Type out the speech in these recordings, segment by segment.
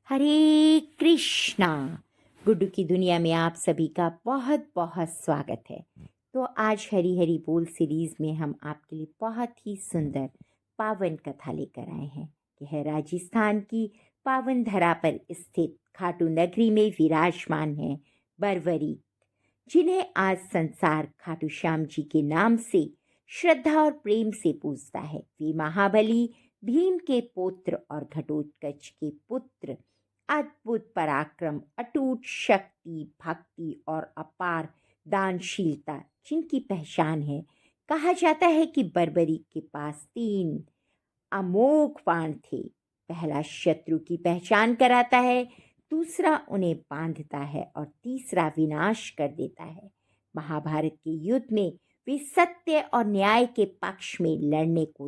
हरे कृष्णा। गुड्डू की दुनिया में आप सभी का बहुत बहुत स्वागत है। तो आज हरी हरी बोल सीरीज में हम आपके लिए बहुत ही सुंदर पावन कथा लेकर आए हैं। यह राजस्थान की पावन धरा पर स्थित खाटू नगरी में विराजमान है बरबरी, जिन्हें आज संसार खाटू श्याम जी के नाम से श्रद्धा और प्रेम से पूजता है। वे महाबली भीम के पुत्र और घटोत्कच के पुत्र, अद्भुत पराक्रम, अटूट शक्ति, भक्ति और अपार दानशीलता जिनकी पहचान है। कहा जाता है कि बरबरी के पास 3 अमोघ बाण थे। पहला शत्रु की पहचान कराता है, दूसरा उन्हें बांधता है और तीसरा विनाश कर देता है। महाभारत के युद्ध में वे सत्य और न्याय के पक्ष में लड़ने को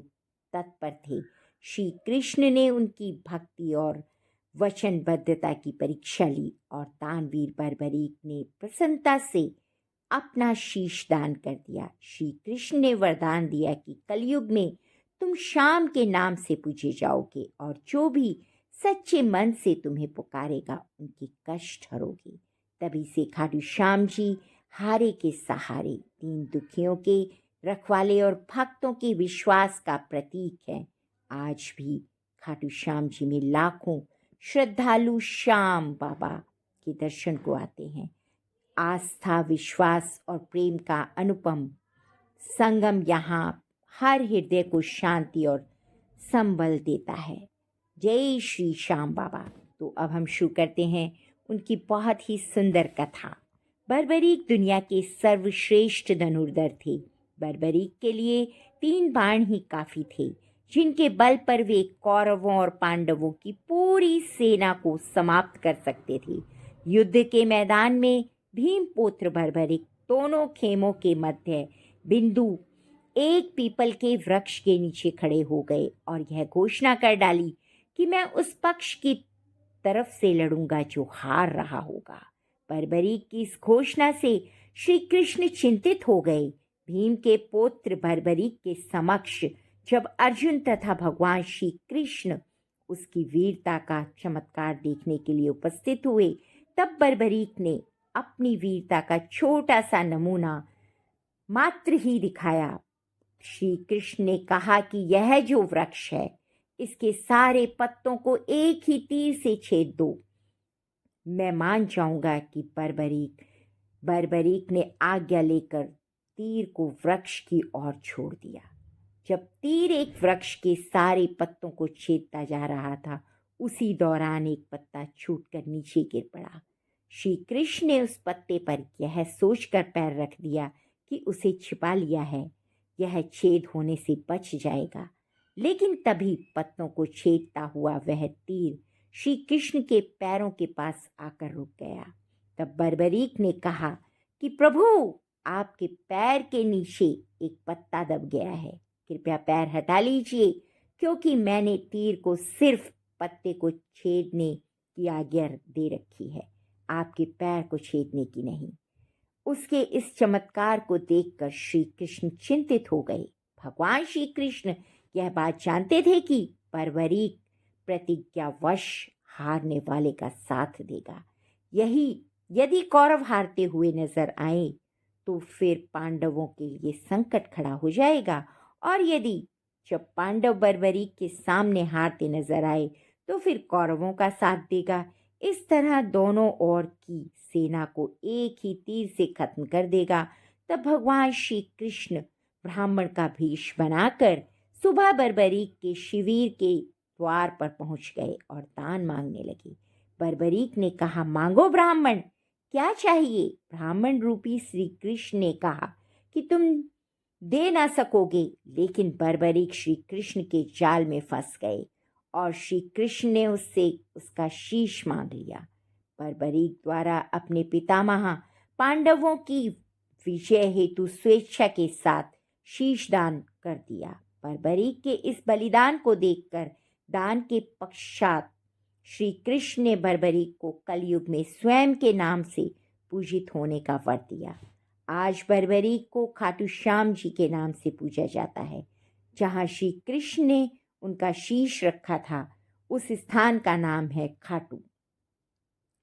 तत्पर थे। श्री कृष्ण ने उनकी भक्ति और वचनबद्धता की परीक्षा ली और दानवीर बर्बरीक ने प्रसन्नता से अपना शीश दान कर दिया। श्री कृष्ण ने वरदान दिया कि कलयुग में तुम श्याम के नाम से पूजे जाओगे और जो भी सच्चे मन से तुम्हें पुकारेगा उनके कष्ट हरोगे। तभी से खाटू श्याम जी हारे के सहारे, दीन दुखियों के रखवाले और भक्तों के विश्वास का प्रतीक है। आज भी खाटू श्याम जी में लाखों श्रद्धालु श्याम बाबा के दर्शन को आते हैं। आस्था, विश्वास और प्रेम का अनुपम संगम यहाँ हर हृदय को शांति और संबल देता है। जय श्री श्याम बाबा। तो अब हम शुरू करते हैं उनकी बहुत ही सुंदर कथा। बर्बरीक दुनिया के सर्वश्रेष्ठ धनुर्धर थे। बर्बरीक के लिए 3 बाण ही काफी थे, जिनके बल पर वे कौरवों और पांडवों की पूरी सेना को समाप्त कर सकते थे। युद्ध के मैदान में भीमपुत्र बर्बरीक दोनों खेमों के मध्य बिंदु एक पीपल के वृक्ष के नीचे खड़े हो गए और यह घोषणा कर डाली कि मैं उस पक्ष की तरफ से लड़ूंगा जो हार रहा होगा। बर्बरीक की इस घोषणा से श्री कृष्ण चिंतित हो गए। भीम के पुत्र बर्बरीक के समक्ष जब अर्जुन तथा भगवान श्री कृष्ण उसकी वीरता का चमत्कार देखने के लिए उपस्थित हुए, तब बर्बरीक ने अपनी वीरता का छोटा सा नमूना मात्र ही दिखाया। श्री कृष्ण ने कहा कि यह जो वृक्ष है, इसके सारे पत्तों को एक ही तीर से छेद दो। मैं मान जाऊंगा कि बर्बरीक ने आज्ञा लेकर तीर को वृक्ष की ओर छोड़ दिया। जब तीर एक वृक्ष के सारे पत्तों को छेदता जा रहा था, उसी दौरान एक पत्ता छूटकर नीचे गिर पड़ा। श्री कृष्ण ने उस पत्ते पर यह सोचकर पैर रख दिया कि उसे छिपा लिया है, यह छेद होने से बच जाएगा। लेकिन तभी पत्तों को छेदता हुआ वह तीर श्री कृष्ण के पैरों के पास आकर रुक गया। तब बर्बरीक ने कहा कि प्रभु, आपके पैर के नीचे एक पत्ता दब गया है, कृपया पैर हटा लीजिए, क्योंकि मैंने तीर को सिर्फ पत्ते को छेदने की आज्ञा दे रखी है, आपके पैर को छेदने की नहीं। उसके इस चमत्कार को देखकर श्री कृष्ण चिंतित हो गए। भगवान श्री कृष्ण यह बात जानते थे कि बर्बरीक प्रतिज्ञावश हारने वाले का साथ देगा। यदि कौरव हारते हुए नजर आए तो फिर पांडवों के लिए संकट खड़ा हो जाएगा, और जब पांडव बर्बरीक के सामने हारते नजर आए तो फिर कौरवों का साथ देगा। इस तरह दोनों ओर की सेना को एक ही तीर से खत्म कर देगा। तब भगवान श्री कृष्ण ब्राह्मण का भेष बनाकर सुबह बर्बरीक के शिविर के द्वार पर पहुंच गए और दान मांगने लगे। बर्बरीक ने कहा, मांगो ब्राह्मण, क्या चाहिए? ब्राह्मण रूपी श्री कृष्ण ने कहा कि तुम दे ना सकोगे। लेकिन बर्बरीक श्री कृष्ण के जाल में फंस गए और श्री कृष्ण ने उससे उसका शीश मांग लिया। बर्बरीक द्वारा अपने पितामह पांडवों की विजय हेतु स्वेच्छा के साथ शीश दान कर दिया। बर्बरीक के इस बलिदान को देखकर दान के पश्चात श्री कृष्ण ने बर्बरीक को कलयुग में स्वयं के नाम से पूजित होने का वर दिया। आज बर्बरीक को खाटू श्याम जी के नाम से पूजा जाता है। जहाँ श्री कृष्ण ने उनका शीश रखा था, उस स्थान का नाम है खाटू।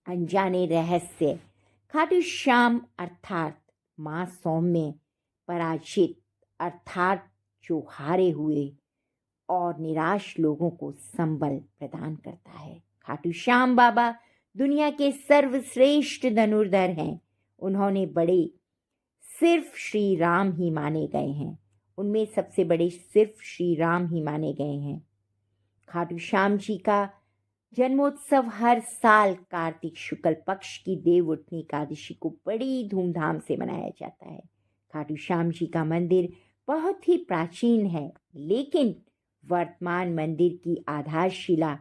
अनजाने रहस्य। खाटू श्याम अर्थात माँ सौम्य, पराजित अर्थात जो हारे हुए और निराश लोगों को संबल प्रदान करता है। खाटू श्याम बाबा दुनिया के सर्वश्रेष्ठ धनुर्धर हैं। उन्होंने बड़े सिर्फ श्री राम ही माने गए हैं। उनमें सबसे बड़े सिर्फ श्री राम ही माने गए हैं। खाटू श्याम जी का जन्मोत्सव हर साल कार्तिक शुक्ल पक्ष की देव उठनी एकादशी को बड़ी धूमधाम से मनाया जाता है। खाटू श्याम जी का मंदिर बहुत ही प्राचीन है, लेकिन वर्तमान मंदिर की आधारशिला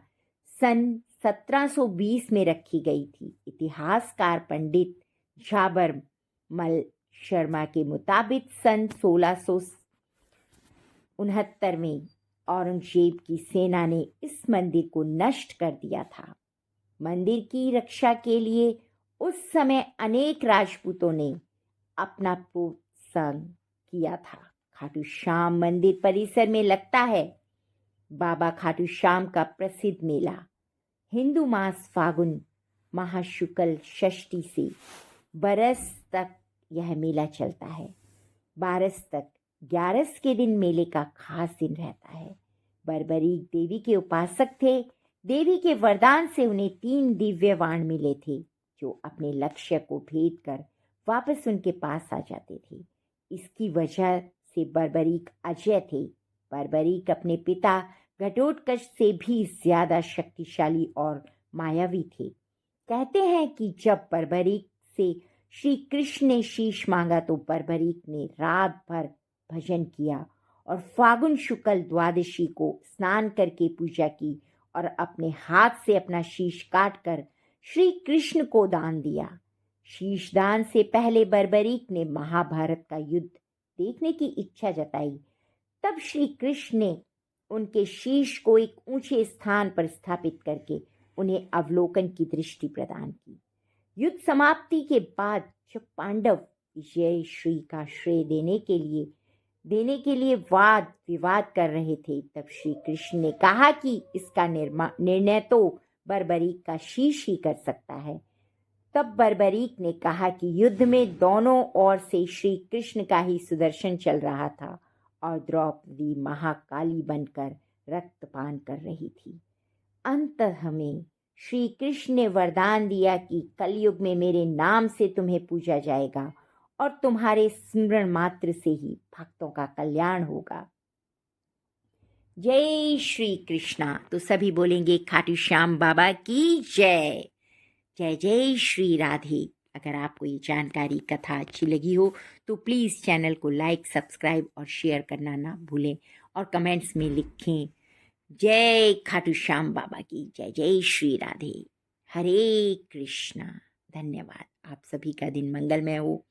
सन 1720 में रखी गई थी। इतिहासकार पंडित झाबर मल शर्मा के मुताबिक सन 1669 में औरंगजेब की सेना ने इस मंदिर को नष्ट कर दिया था। मंदिर की रक्षा के लिए उस समय अनेक राजपूतों ने अपना प्रोत्साहन किया था। खाटू श्याम मंदिर परिसर में लगता है बाबा खाटू श्याम का प्रसिद्ध मेला। हिंदू मास फागुन महाशुक्ल षष्ठी से बरस तक यह मेला चलता है। 12 तक 11 के दिन मेले का खास दिन रहता है। बर्बरीक देवी के उपासक थे। देवी के वरदान से उन्हें 3 दिव्य बाण मिले थे, जो अपने लक्ष्य को भेद कर वापस उनके पास आ जाते थे। इसकी वजह से बर्बरीक अजय थे। बर्बरीक अपने पिता घटोत्कच से भी ज्यादा शक्तिशाली और मायावी थे। कहते हैं कि जब बर्बरीक से श्री कृष्ण ने शीश मांगा तो बर्बरीक ने रात भर भजन किया और फागुन शुक्ल द्वादशी को स्नान करके पूजा की और अपने हाथ से अपना शीश काटकर श्री कृष्ण को दान दिया। शीश दान से पहले बर्बरीक ने महाभारत का युद्ध देखने की इच्छा जताई। तब श्री कृष्ण ने उनके शीश को एक ऊंचे स्थान पर स्थापित करके उन्हें अवलोकन की दृष्टि प्रदान की। युद्ध समाप्ति के बाद जब पांडव विजय श्री का श्रेय देने के लिए वाद विवाद कर रहे थे, तब श्री कृष्ण ने कहा कि इसका निर्णय तो बर्बरीक का शीश ही कर सकता है। तब बर्बरीक ने कहा कि युद्ध में दोनों ओर से श्री कृष्ण का ही सुदर्शन चल रहा था और द्रौपदी महाकाली बनकर रक्तपान कर रही थी। अंततः हमें श्री कृष्ण ने वरदान दिया कि कलयुग में मेरे नाम से तुम्हें पूजा जाएगा और तुम्हारे स्मरण मात्र से ही भक्तों का कल्याण होगा। जय श्री कृष्णा। तो सभी बोलेंगे खाटू श्याम बाबा की जय। जय जय श्री राधे। अगर आपको ये जानकारी कथा अच्छी लगी हो तो प्लीज़ चैनल को लाइक, सब्सक्राइब और शेयर करना ना भूलें और कमेंट्स में लिखें जय खाटू श्याम बाबा की जय। जय श्री राधे। हरे कृष्णा। धन्यवाद। आप सभी का दिन मंगलमय हो।